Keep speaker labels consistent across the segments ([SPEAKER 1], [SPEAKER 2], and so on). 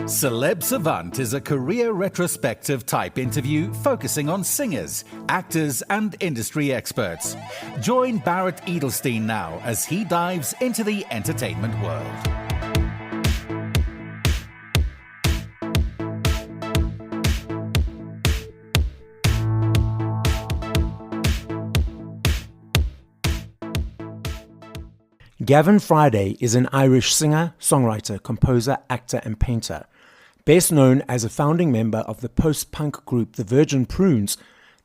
[SPEAKER 1] Celeb Savant is a career retrospective type interview focusing on singers, actors, and industry experts. Join Barrett Edelstein now as he dives into the entertainment world.
[SPEAKER 2] Gavin Friday is an Irish singer, songwriter, composer, actor, and painter. Best known as a founding member of the post-punk group the Virgin Prunes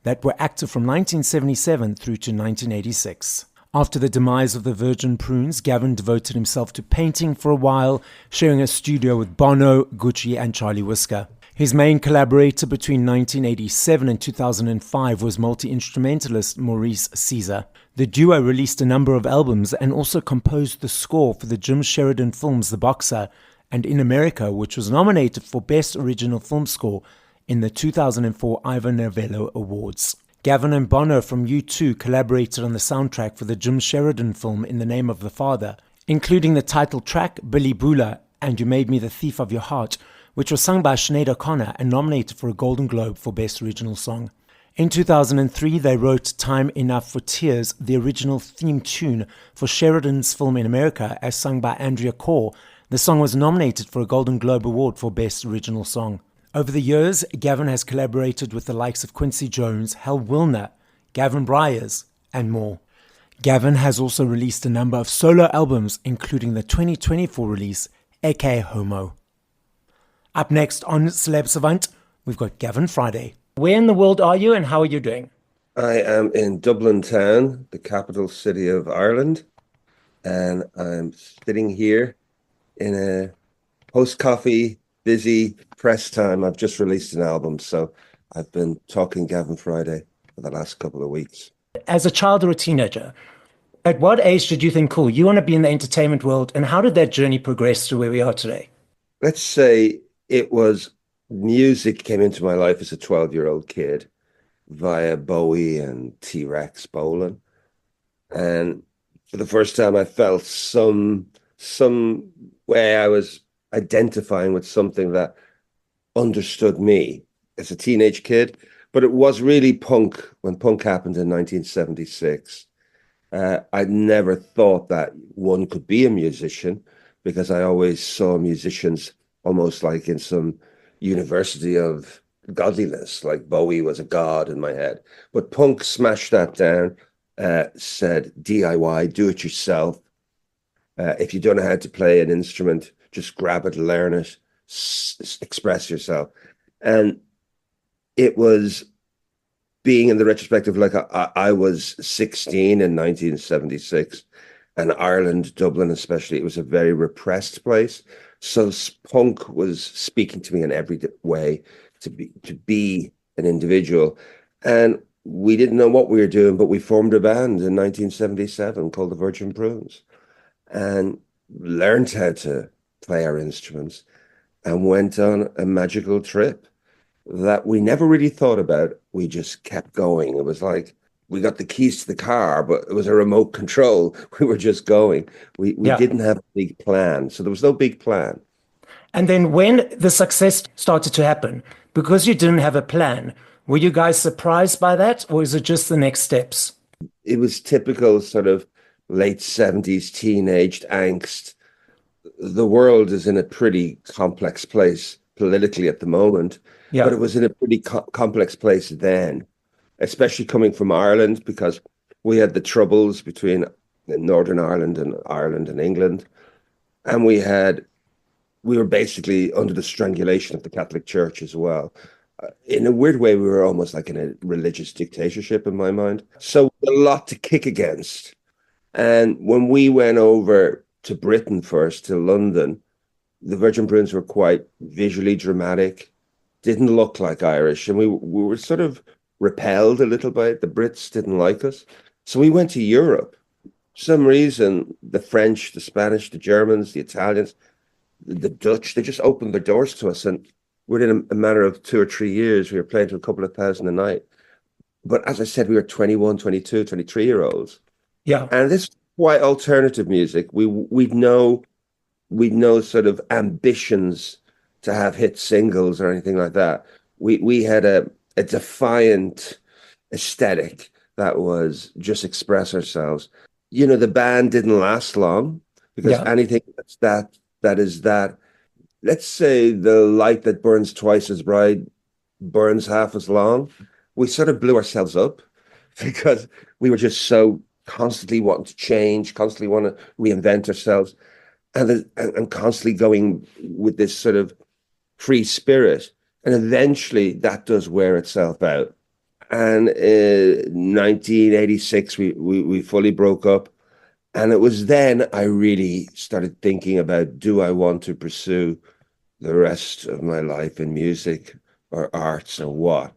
[SPEAKER 2] that were active from 1977 through to 1986. After the demise of the Virgin Prunes, Gavin devoted himself to painting for a while, sharing a studio with Bono, Gucci, and Charlie Whisker. His main collaborator between 1987 and 2005 was multi-instrumentalist Maurice Caesar. The duo released a number of albums and also composed the score for the Jim Sheridan films The Boxer and In America, which was nominated for Best Original Film Score in the 2004 Ivor Novello Awards. Gavin and Bono from U2 collaborated on the soundtrack for the Jim Sheridan film In the Name of the Father, including the title track Billy Bula and You Made Me the Thief of Your Heart, which was sung by Sinead O'Connor and nominated for a Golden Globe for Best Original Song. In 2003, they wrote Time Enough for Tears, the original theme tune for Sheridan's film In America, as sung by Andrea Corr. The song was nominated for a Golden Globe Award for Best Original Song. Over the years, Gavin has collaborated with the likes of Quincy Jones, Hal Wilner, Gavin Bryars, and more. Gavin has also released a number of solo albums, including the 2024 release, Ecce Homo. Up next on Celeb Savant, we've got Gavin Friday. Where in the world are you and how are you doing?
[SPEAKER 3] I am in Dublin town, the capital city of Ireland, and I'm sitting here in a post-coffee, busy press time. I've just released an album, so I've been talking Gavin Friday for the last couple of weeks.
[SPEAKER 2] As a child or a teenager, at what age did you think, cool, you want to be in the entertainment world, and how did that journey progress to where we are today?
[SPEAKER 3] Let's say it was music came into my life as a 12-year-old kid via Bowie and T-Rex bowling. And for the first time, I felt some way I was identifying with something that understood me as a teenage kid. But it was really punk when punk happened in 1976. I never thought that one could be a musician because I always saw musicians almost like in some university of godliness, like Bowie was a god in my head. But punk smashed that down, said DIY, do it yourself. If you don't know how to play an instrument, just grab it, learn it, express yourself. And it was being in the retrospective, like I was 16 in 1976, and Ireland, Dublin especially, it was a very repressed place. So punk was speaking to me in every way to be an individual. And we didn't know what we were doing, but we formed a band in 1977 called the Virgin Prunes and learned how to play our instruments and went on a magical trip that we never really thought about. We just kept going. It was like we got the keys to the car, but it was a remote control. We were just going. We didn't have a big plan. So there was no big plan.
[SPEAKER 2] And then when the success started to happen, because you didn't have a plan, were you guys surprised by that, or is it just the next steps?
[SPEAKER 3] It was typical sort of late 70s teenage angst. The world is in a pretty complex place politically at the moment, but it was in a pretty complex place then, especially coming from Ireland, because we had the troubles between Northern Ireland and England. And we were basically under the strangulation of the Catholic Church as well. In a weird way, we were almost like in a religious dictatorship in my mind. So a lot to kick against. And when we went over to Britain first, to London, the Virgin Prunes were quite visually dramatic, didn't look like Irish. And we were sort of repelled a little by it. The Brits didn't like us. So we went to Europe. For some reason, the French, the Spanish, the Germans, the Italians, the Dutch, they just opened their doors to us. And within a matter of 2 or 3 years, we were playing to a couple of thousand a night. But as I said, we were 21, 22, 23-year-olds.
[SPEAKER 2] Yeah.
[SPEAKER 3] And this quite alternative music. We'd know sort of ambitions to have hit singles or anything like that. We had a defiant aesthetic that was just express ourselves. You know, the band didn't last long because
[SPEAKER 2] Yeah.
[SPEAKER 3] anything that is that, let's say the light that burns twice as bright burns half as long. We sort of blew ourselves up because we were just so constantly wanting to change, constantly want to reinvent ourselves, and constantly going with this sort of free spirit. And eventually that does wear itself out. And in 1986, we fully broke up. And it was then I really started thinking about, do I want to pursue the rest of my life in music or arts or what?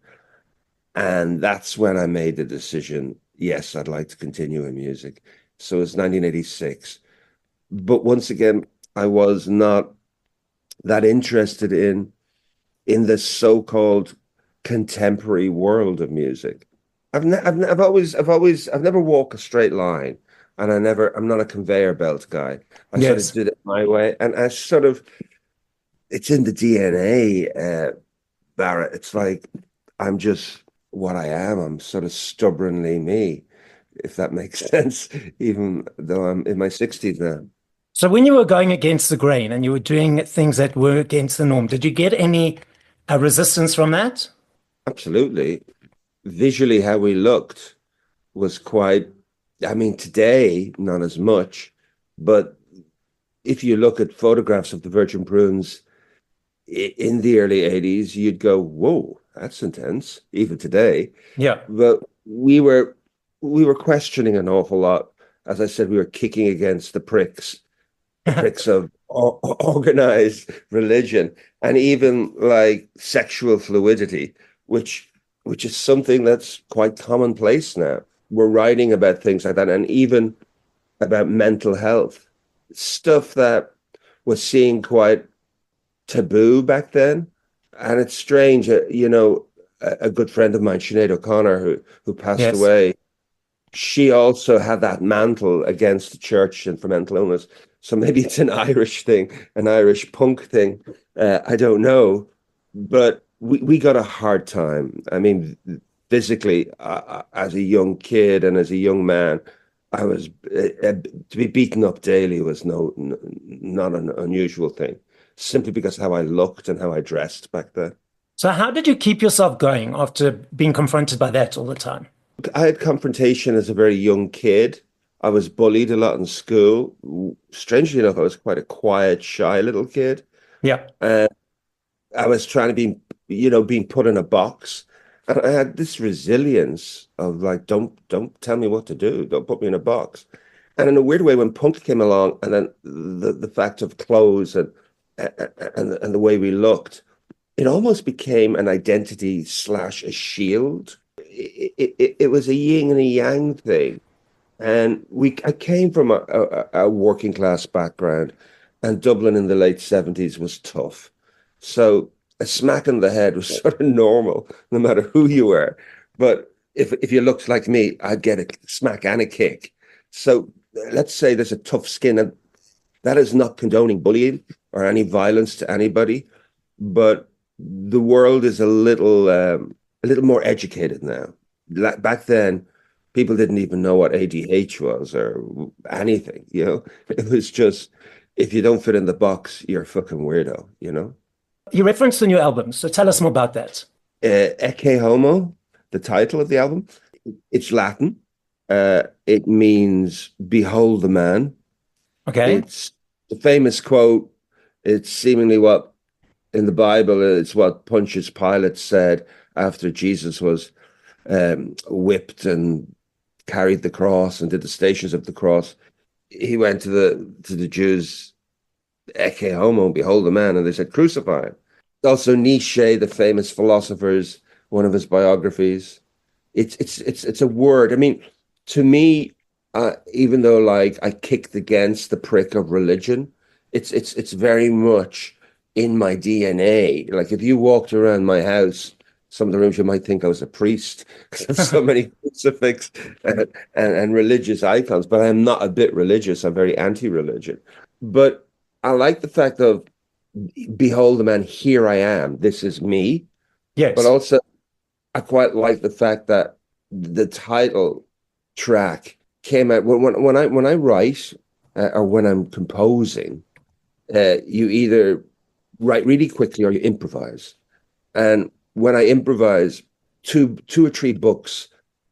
[SPEAKER 3] And that's when I made the decision, yes, I'd like to continue in music. So it's 1986. But once again, I was not that interested in the so-called contemporary world of music. I've never walked a straight line, and I'm not a conveyor belt guy. I sort of
[SPEAKER 2] Yes.
[SPEAKER 3] did it my way, and I sort of, it's in the DNA, Barrett. It's like I'm just what I am. I'm sort of stubbornly me, if that makes sense, even though I'm in my 60s now.
[SPEAKER 2] So when you were going against the grain and you were doing things that were against the norm, did you get any resistance from that?
[SPEAKER 3] Absolutely. Visually, how we looked was quite, I mean, today, not as much, but if you look at photographs of the Virgin Prunes in the early 80s, you'd go, whoa, that's intense, even today.
[SPEAKER 2] Yeah.
[SPEAKER 3] But we were questioning an awful lot. As I said, we were kicking against the pricks of organized religion, and even like sexual fluidity, which which is something that's quite commonplace now. We're writing about things like that, and even about mental health, stuff that was seen quite taboo back then. And it's strange, a good friend of mine, Sinead O'Connor, who passed
[SPEAKER 2] Yes.
[SPEAKER 3] away, she also had that mantle against the church and for mental illness. So maybe it's an Irish thing, an Irish punk thing. I don't know. But we got a hard time. I mean, physically, as a young kid and as a young man, I was to be beaten up daily was not an unusual thing, simply because how I looked and how I dressed back then.
[SPEAKER 2] So how did you keep yourself going after being confronted by that all the time?
[SPEAKER 3] I had confrontation as a very young kid. I was bullied a lot in school. Strangely enough, I was quite a quiet, shy little kid.
[SPEAKER 2] Yeah.
[SPEAKER 3] And I was trying to be, being put in a box. And I had this resilience of like, don't tell me what to do. Don't put me in a box. And in a weird way, when punk came along, and then the fact of clothes and the way we looked, it almost became an identity slash a shield. It was a yin and a yang thing. And I came from a working class background, and Dublin in the late 70s was tough. So a smack in the head was sort of normal, no matter who you were. But if you looked like me, I'd get a smack and a kick. So let's say there's a tough skin, and that is not condoning bullying or any violence to anybody, but the world is a little more educated now. Back then, people didn't even know what ADH was or anything. It was just, if you don't fit in the box, you're a fucking weirdo.
[SPEAKER 2] You referenced the new album, so tell us more about that.
[SPEAKER 3] Ecce Homo, the title of the album, it's Latin. It means behold the man.
[SPEAKER 2] Okay.
[SPEAKER 3] It's the famous quote. It's seemingly what in the Bible, it's what Pontius Pilate said after Jesus was whipped and carried the cross and did the stations of the cross. He went to the Jews, Ecce Homo, behold the man, and they said, crucify him. Also Nietzsche, the famous philosopher's, one of his biographies. It's a word. I mean, to me, even though like I kicked against the prick of religion, it's very much in my DNA. Like if you walked around my house, some of the rooms you might think I was a priest because there's so many crucifix and religious icons. But I'm not a bit religious. I'm very anti-religion. But I like the fact of behold the man, here I am, this is me. But
[SPEAKER 2] Yes.
[SPEAKER 3] also, I quite like the fact that the title track came out when I write or when I'm composing. You either write really quickly or you improvise. And when I improvise, two or three books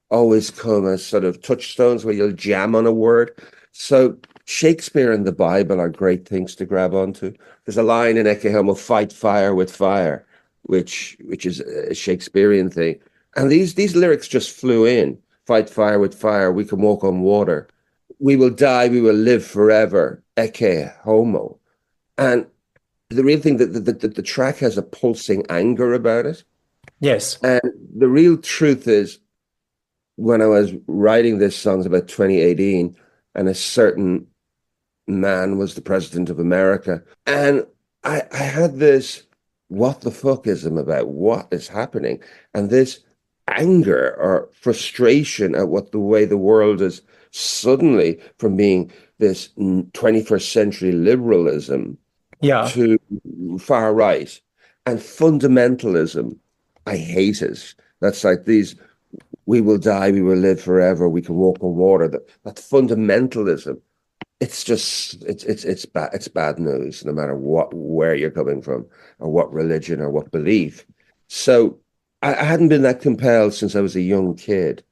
[SPEAKER 3] always come as sort of touchstones where you'll jam on a word. So Shakespeare and the Bible are great things to grab onto. There's a line in Ecce Homo, fight fire with fire, which is a Shakespearean thing. And these lyrics just flew in. Fight fire with fire, we can walk on water. We will die, we will live forever. Ecce Homo. And the real thing that the track has a pulsing anger about it.
[SPEAKER 2] Yes.
[SPEAKER 3] And the real truth is, when I was writing this song about 2018, and a certain man was the president of America, and I had this what the fuckism about what is happening, and this anger or frustration at what the way the world is suddenly from being this 21st century liberalism
[SPEAKER 2] Yeah.
[SPEAKER 3] to far right and fundamentalism. I hate it. That's like these we will die, we will live forever, we can walk on water. That fundamentalism, it's just it's bad news, no matter where you're coming from or what religion or what belief. So I hadn't been that compelled since I was a young kid,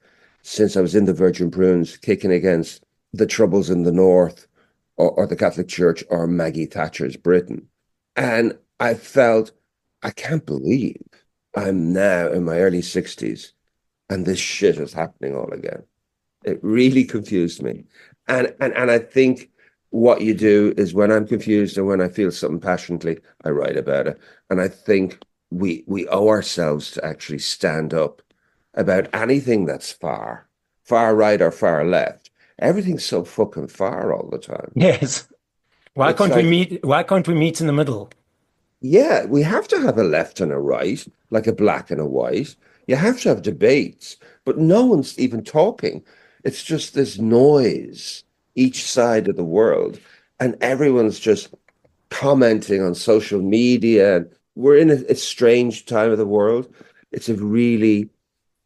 [SPEAKER 3] since I was in the Virgin Prunes, kicking against the troubles in the North or the Catholic Church or Maggie Thatcher's Britain. And I felt, I can't believe I'm now in my early 60s and this shit is happening all again. It really confused me. And I think what you do is when I'm confused and when I feel something passionately, I write about it. And I think we owe ourselves to actually stand up about anything that's far right or far left. Everything's so fucking far all the time.
[SPEAKER 2] Yes. Why
[SPEAKER 3] It's
[SPEAKER 2] can't we
[SPEAKER 3] like,
[SPEAKER 2] meet? Why can't we meet in the middle?
[SPEAKER 3] yeah, we have to have a left and a right, like a black and a white. You have to have debates, but no one's even talking. It's just this noise each side of the world, and everyone's just commenting on social media. And we're in a strange time of the world. It's a really,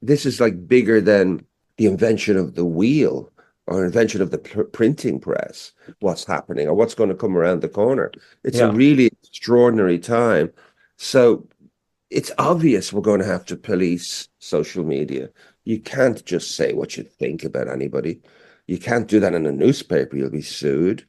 [SPEAKER 3] this is like bigger than the invention of the wheel or invention of the printing press, what's happening or what's going to come around the corner. It's a
[SPEAKER 2] Yeah.
[SPEAKER 3] really extraordinary time. So it's obvious we're going to have to police social media. You can't just say what you think about anybody. You can't do that in a newspaper. You'll be sued,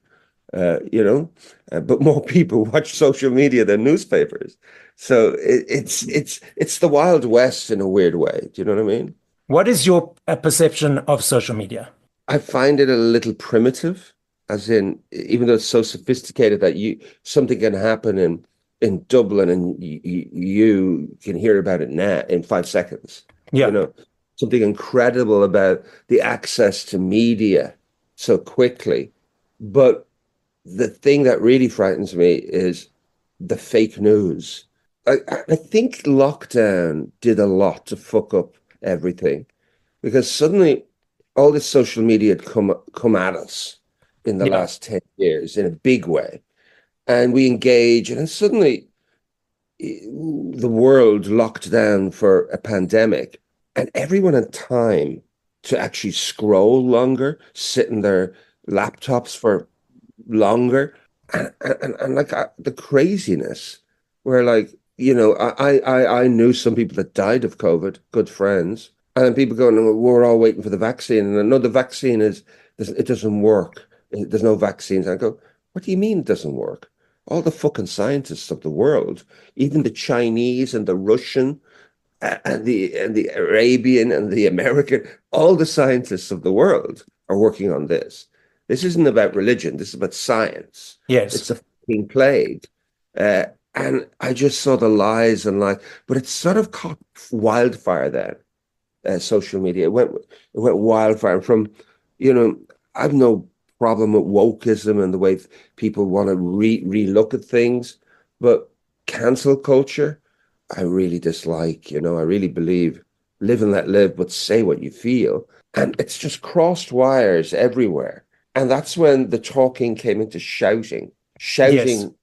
[SPEAKER 3] but more people watch social media than newspapers. So it's the Wild West in a weird way. Do you know what I mean?
[SPEAKER 2] What is your perception of social media?
[SPEAKER 3] I find it a little primitive, as in, even though it's so sophisticated that something can happen in Dublin and you can hear about it now in 5 seconds. You
[SPEAKER 2] Yeah.
[SPEAKER 3] know, something incredible about the access to media so quickly. But the thing that really frightens me is the fake news. I think lockdown did a lot to fuck up everything because suddenly all this social media had come at us in the
[SPEAKER 2] Yeah.
[SPEAKER 3] last 10 years in a big way. And we engage, and then suddenly the world locked down for a pandemic, and everyone had time to actually scroll longer, sit in their laptops for longer. And like the craziness where like, I knew some people that died of COVID, good friends. And then people going, "Oh, we're all waiting for the vaccine." And no, the vaccine it doesn't work. There's no vaccines. And I go, what do you mean it doesn't work? All the fucking scientists of the world, even the Chinese and the Russian and the Arabian and the American, all the scientists of the world are working on this. This isn't about religion. This is about science.
[SPEAKER 2] Yes.
[SPEAKER 3] It's a fucking plague. Uh, and I just saw the lies and lies, but it's sort of caught wildfire then. Social media. It went wildfire from, you know, I've no problem with wokeism and the way people want to re-look at things, but cancel culture, I really dislike. I really believe live and let live, but say what you feel. And it's just crossed wires everywhere. And that's when the talking came into shouting,
[SPEAKER 2] Yes.
[SPEAKER 3] shouting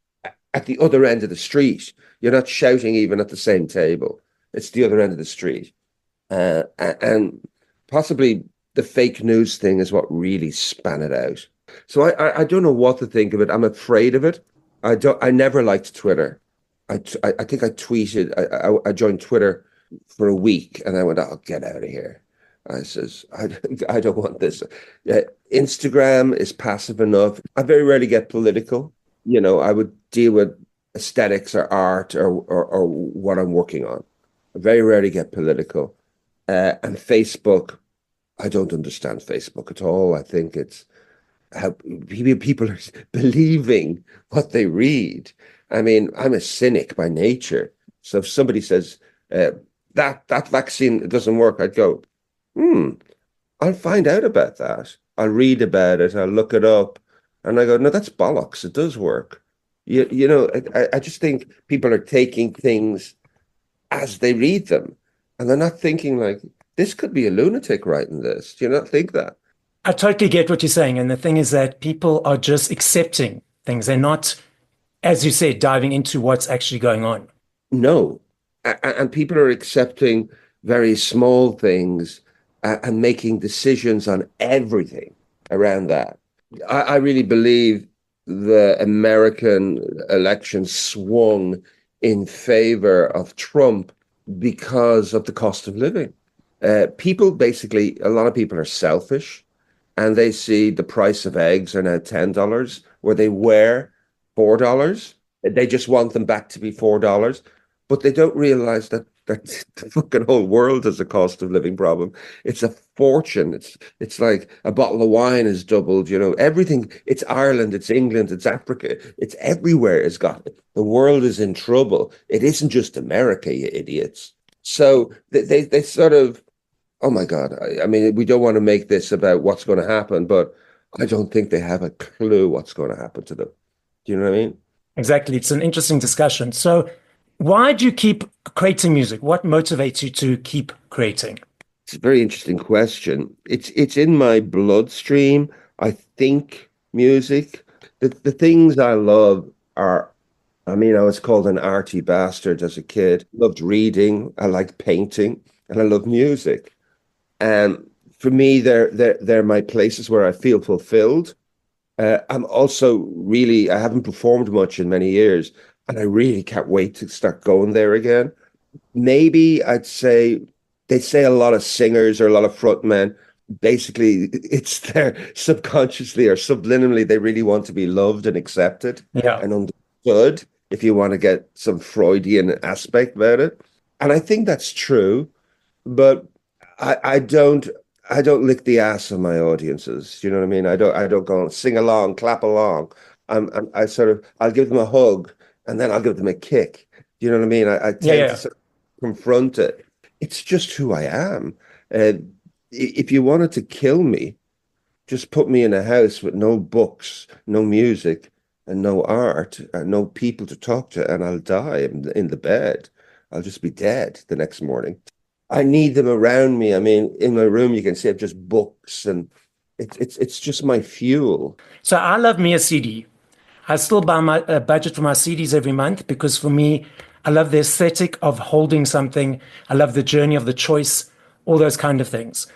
[SPEAKER 3] at the other end of the street. You're not shouting even at the same table. It's the other end of the street. And possibly the fake news thing is what really span it out. So I don't know what to think of it. I'm afraid of it. I never liked Twitter. I think I tweeted. I joined Twitter for a week, and I went, "I'll get out of here." I says, I don't want this. Instagram is passive enough. I very rarely get political. I would deal with aesthetics or art or what I'm working on. I very rarely get political. And Facebook, I don't understand Facebook at all. I think it's how people are believing what they read. I mean, I'm a cynic by nature. So if somebody says that vaccine doesn't work, I'd go, I'll find out about that. I'll read about it. I'll look it up. And I go, no, that's bollocks. It does work. I just think people are taking things as they read them. And they're not thinking like, this could be a lunatic writing this. Do you not think that?
[SPEAKER 2] I totally get what you're saying. And the thing is that people are just accepting things. They're not, as you said, diving into what's actually going on.
[SPEAKER 3] No. And people are accepting very small things and making decisions on everything around that. I really believe the American election swung in favor of Trump because of the cost of living. People basically, a lot of people are selfish, and they see the price of eggs are now $10, where they were $4. They just want them back to be $4, but they don't realize that the fucking whole world has a cost of living problem. It's a fortune. It's like a bottle of wine has doubled, everything. It's Ireland, it's England, it's Africa, it's everywhere has got it. The world is in trouble. It isn't just America, you idiots. So they sort of, oh my God. I mean, we don't want to make this about what's going to happen, but I don't think they have a clue what's going to happen to them. Do you know what I mean?
[SPEAKER 2] Exactly. It's an interesting discussion. So why do you keep creating music? What motivates you to keep creating?
[SPEAKER 3] It's a very interesting question. It's in my bloodstream. I think music. The things I love are, I mean, I was called an arty bastard as a kid. Loved reading. I like painting, and I love music. And for me, they're my places where I feel fulfilled. I'm also really, I haven't performed much in many years, and I really can't wait to start going there again. Maybe I'd say they say a lot of singers or a lot of frontmen, basically it's their subconsciously or subliminally, they really want to be loved and accepted
[SPEAKER 2] Yeah.
[SPEAKER 3] and understood, if you want to get some Freudian aspect about it. And I think that's true, but I don't lick the ass of my audiences. You know what I mean? I don't go and sing along, clap along. I sort of, I'll give them a hug and then I'll give them a kick. You know what I mean? I tend to sort of confront it. It's just who I am. If you wanted to kill me, just put me in a house with no books, no music, and no art, and no people to talk to, and I'll die in the bed. I'll just be dead the next morning. I need them around me. I mean, in my room, you can see I've just books, and it's just my fuel.
[SPEAKER 2] So I love me a CD. I still buy my budget for my CDs every month because for me, I love the aesthetic of holding something. I love the journey of the choice, all those kind of things.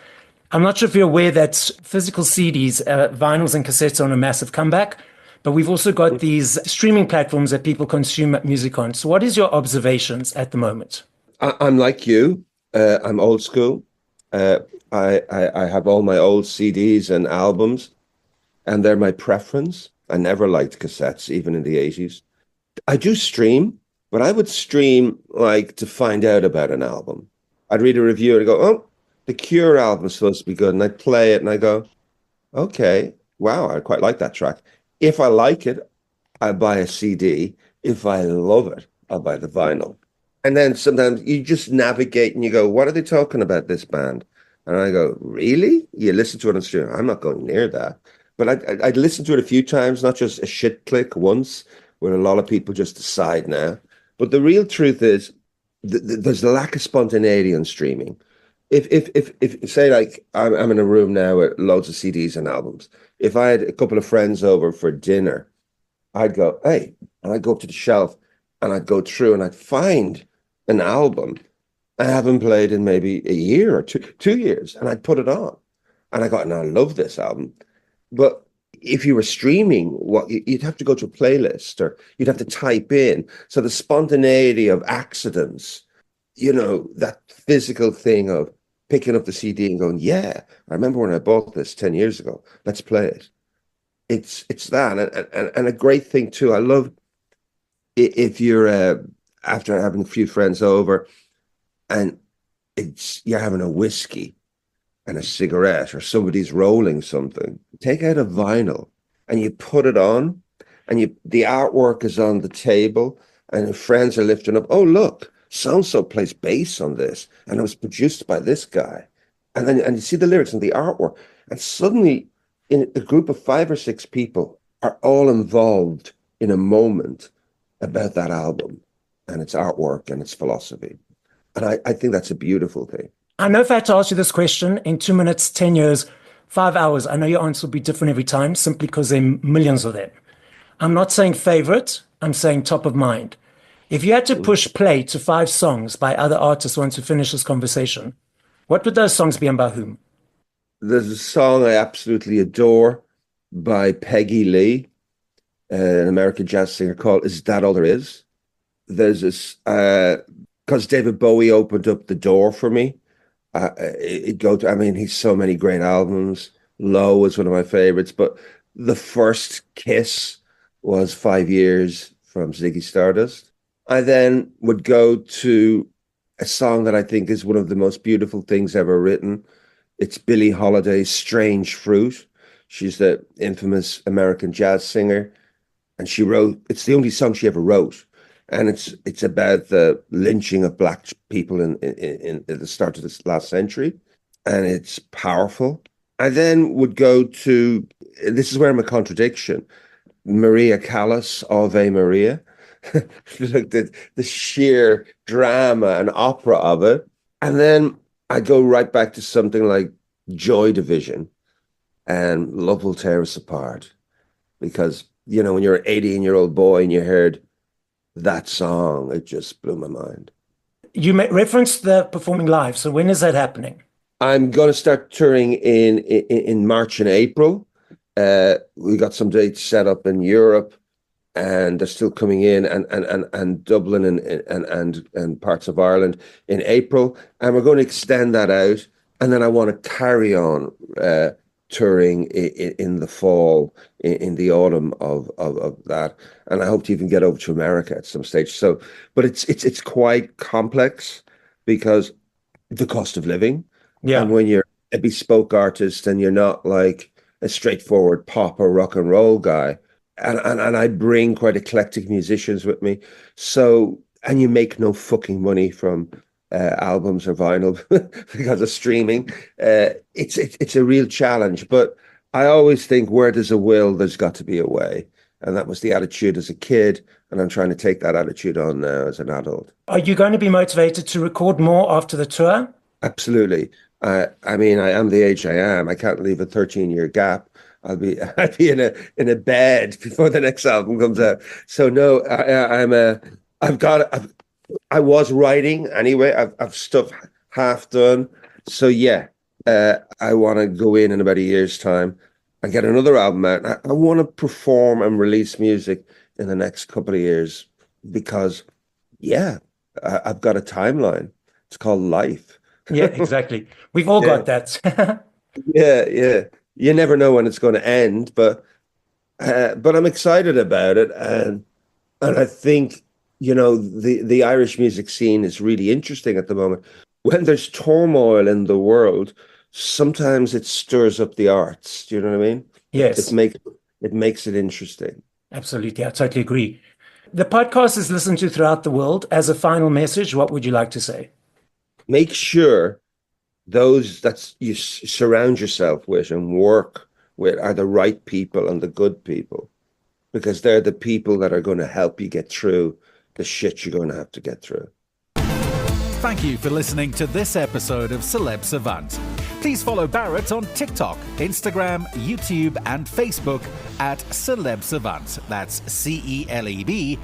[SPEAKER 2] I'm not sure if you're aware that physical CDs, vinyls and cassettes are on a massive comeback, but we've also got these streaming platforms that people consume music on. So what is your observations at the moment?
[SPEAKER 3] I'm like you. I'm old school. I have all my old CDs and albums, and they're my preference. I never liked cassettes, even in the 80s. I do stream, but I would stream like to find out about an album. I'd read a review and go, oh, the Cure album's supposed to be good. And I'd play it and I go, okay, wow, I quite like that track. If I like it, I buy a CD. If I love it, I'll buy the vinyl. And then sometimes you just navigate and you go, what are they talking about, this band? And I go, really? You listen to it on stream? I'm not going near that. But I'd listen to it a few times, not just a shit click once, where a lot of people just decide now. But the real truth is there's a lack of spontaneity on streaming. If say like I'm in a room now with loads of CDs and albums. If I had a couple of friends over for dinner, I'd go, hey, and I'd go up to the shelf and I'd go through and I'd find an album I haven't played in maybe a year or 2 years, and I'd put it on. And I love this album. But if you were streaming, you'd have to go to a playlist or you'd have to type in. So the spontaneity of accidents, that physical thing of picking up the CD and going, yeah, I remember when I bought this 10 years ago. Let's play it. It's that. And a great thing too, I love if you're after having a few friends over and you're having a whiskey and a cigarette or somebody's rolling something, take out a vinyl and you put it on, and the artwork is on the table and your friends are lifting up, oh look, so-and-so plays bass on this and it was produced by this guy. And you see the lyrics and the artwork, and suddenly in a group of 5 or 6 people are all involved in a moment about that album and its artwork and its philosophy. And I think that's a beautiful thing.
[SPEAKER 2] I know if I had to ask you this question in 2 minutes, 10 years, 5 hours, I know your answer will be different every time simply because there are millions of them. I'm not saying favorite, I'm saying top of mind. If you had to push play to 5 songs by other artists once we finish this conversation, what would those songs be and by whom?
[SPEAKER 3] There's a song I absolutely adore by Peggy Lee, an American jazz singer, called Is That All There Is? There's this, because David Bowie opened up the door for me. He's so many great albums. Low is one of my favorites, but the first Kiss was 5 Years from Ziggy Stardust. I then would go to a song that I think is one of the most beautiful things ever written. It's Billie Holiday's Strange Fruit. She's the infamous American jazz singer, and it's the only song she ever wrote. And it's about the lynching of black people in at the start of this last century. And it's powerful. I then would go to, this is where I'm a contradiction, Maria Callas, Ave Maria. the sheer drama and opera of it. And then I go right back to something like Joy Division and Love Will Tear Us Apart. Because, when you're an 18-year-old boy and you heard that song, it just blew my mind.
[SPEAKER 2] You referenced the performing live. So when is that happening?
[SPEAKER 3] I'm going to start touring in March and April. We got some dates set up in Europe, and they're still coming in, and Dublin and parts of Ireland in April. And we're going to extend that out. And then I want to carry on touring in the fall, in the autumn of that, and I hope to even get over to America at some stage. So, but it's quite complex because the cost of living, and when you're a bespoke artist and you're not like a straightforward pop or rock and roll guy, and I bring quite eclectic musicians with me, so and you make no fucking money from albums or vinyl because of streaming. It's a real challenge, but I always think where there's a will, there's got to be a way. And that was the attitude as a kid. And I'm trying to take that attitude on now as an adult.
[SPEAKER 2] Are you going to be motivated to record more after the tour?
[SPEAKER 3] Absolutely. I am the age I am. I can't leave a 13-year gap. I'll be in a bed before the next album comes out. So no, I was writing anyway. I've stuff half done. So yeah, I want to go in about a year's time and get another album out. I want to perform and release music in the next couple of years because, yeah, I've got a timeline. It's called life.
[SPEAKER 2] Yeah, exactly. We've all got that.
[SPEAKER 3] Yeah. You never know when it's going to end, but I'm excited about it, and I think the Irish music scene is really interesting at the moment. When there's turmoil in the world, sometimes it stirs up the arts. Do you know what I mean?
[SPEAKER 2] Yes.
[SPEAKER 3] It makes it interesting.
[SPEAKER 2] Absolutely. I totally agree. The podcast is listened to throughout the world. As a final message, what would you like to say?
[SPEAKER 3] Make sure those that you surround yourself with and work with are the right people and the good people, because they're the people that are going to help you get through the shit you're going to have to get through.
[SPEAKER 1] Thank you for listening to this episode of Celeb Savant. Please follow Barrett on TikTok, Instagram, YouTube, and Facebook at Celeb Savant. That's CelebSavant.